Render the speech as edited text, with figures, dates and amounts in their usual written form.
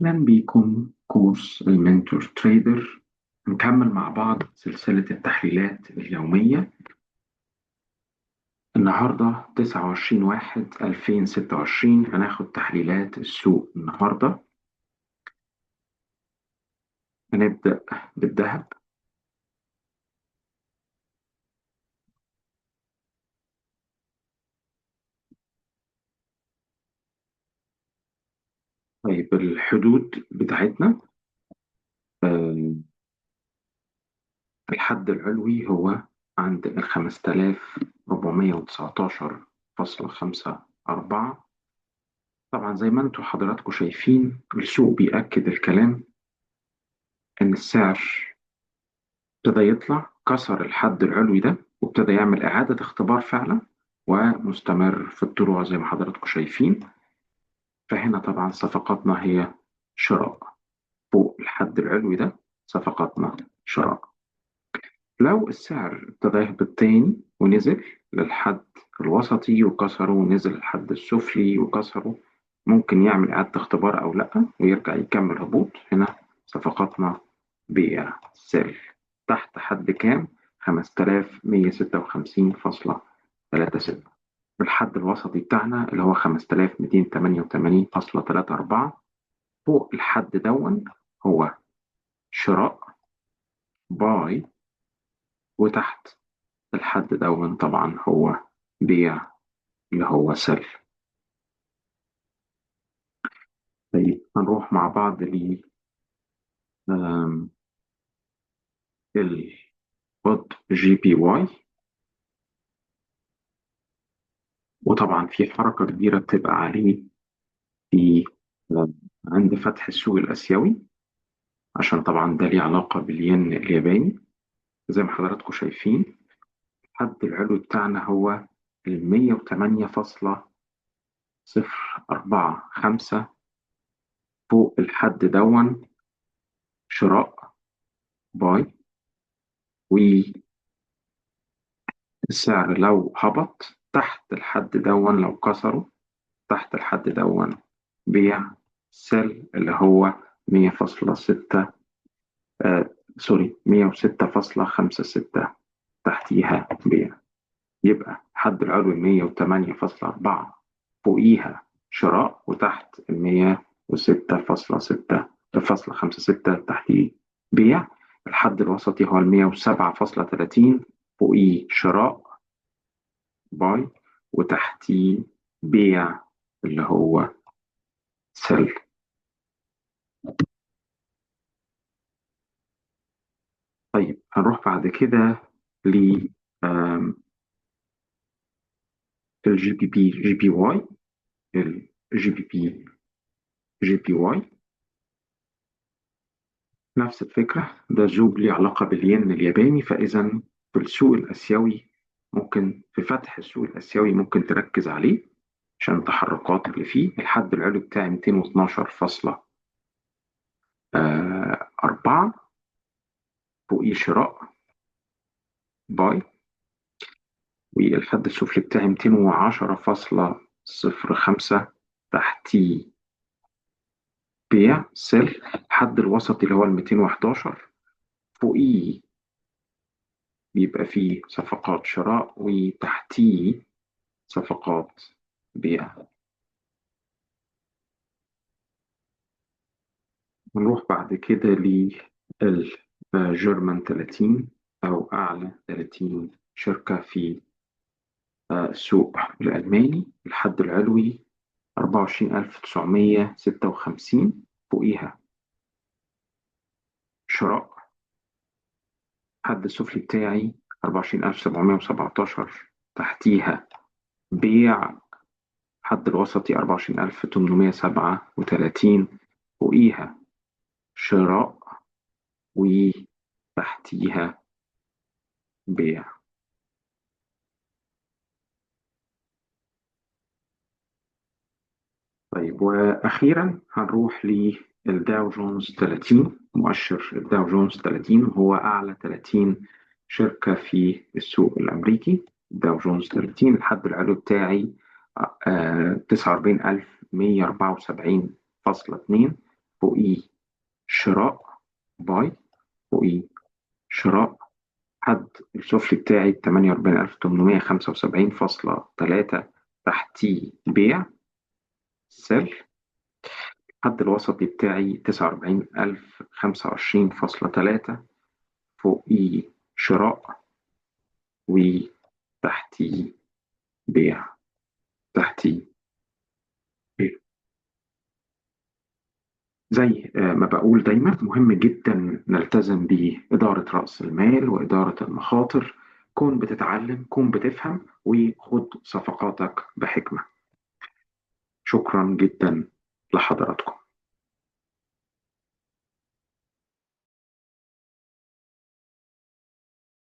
أهلا بكم كورس المنتور تريدر. نكمل مع بعض سلسلة التحليلات اليومية. النهاردة 29/1/2026 هناخد تحليلات السوق النهاردة. هنبدأ بالذهب. طيب الحدود بتاعتنا، آه، الحد العلوي هو عند 5419.54. طبعا زي ما انتم حضراتكم شايفين السوق بيأكد الكلام إن السعر ابتدى يطلع كسر الحد العلوي ده وابتدى يعمل إعادة اختبار فعلا ومستمر في الطلوع زي ما حضراتكم شايفين. فهنا طبعا صفقاتنا هي شراء فوق الحد العلوي ده، صفقاتنا شراء. لو السعر ابتدى يهبط تاني ونزل للحد الوسطي وكسره ونزل الحد السفلي وكسره، ممكن يعمل إعادة اختبار أو لأ ويرجع يكمل هبوط. هنا صفقاتنا بيع سيل تحت حد كام؟ 5156.36. الحد الوسطي بتاعنا اللي هو 5288.34. فوق الحد دون هو شراء باي، وتحت الحد دون طبعا هو بيع اللي هو سل. طيب هنروح مع بعض ل البود جي بي واي. وطبعا في حركة كبيرة بتبقى عليه في عند فتح السوق الآسيوي، عشان طبعا ده ليه علاقة بالين الياباني. زي ما حضراتكم شايفين الحد العلوي بتاعنا هو 108.045. فوق الحد دون شراء باي، والسعر لو هبط تحت الحد دون لو كسره تحت الحد دون بيع سيل اللي هو 100.6، سوري 106.56 تحتيها بيع. يبقى حد العلوي 108.4، فوقيها شراء، وتحت 106.56 تحتيه بيع. الحد الوسطي هو 107.30، فوقيه شراء باي وتحتيه بيع اللي هو سل. طيب هنروح بعد كده ل الجي بي بي جي بي واي. الجي بي بي جي بي واي نفس الفكرة، ده زوج ليه علاقة بالين الياباني. فإذا في السوق الآسيوي ممكن في فتح السوق الآسيوي ممكن تركز عليه عشان التحركات اللي فيه. الحد العلوي بتاعي 212.4، فوقيه شراء باي، والحد السفلي بتاعي 210.05 تحتيه بيع سيل. الحد الوسطي اللي هو 211، فوقيه بيبقى فيه صفقات شراء وتحتيه صفقات بيع. نروح بعد كده للجيرمان 30 أو أعلى 30 شركة في السوق الألماني. الحد العلوي 24,956، فوقيها شراء. الحد السفلي بتاعي 24,717، تحتيها بيع. الحد الوسطي 24,837، فوقيها شراء وتحتيها بيع. طيب وأخيرا هنروح للداو جونز 30. مؤشر الداو جونز 30 هو أعلى 30 شركة في السوق الأمريكي. داو جونز 30 الحد العلوي بتاعي 49,174.2، فوقيه شراء باي، فوقيه شراء، حد السفلي بتاعي 48875.3، تحتيه بيع سيل، حد الوسطي بتاعي 49025.3، فوقيه شراء، وتحتيه بيع، تحتيه بيع. زي ما بقول دايما مهم جدا نلتزم بإدارة رأس المال وإدارة المخاطر. كون بتتعلم، كون بتفهم، وخد صفقاتك بحكمة. شكرا جدا لحضراتكم.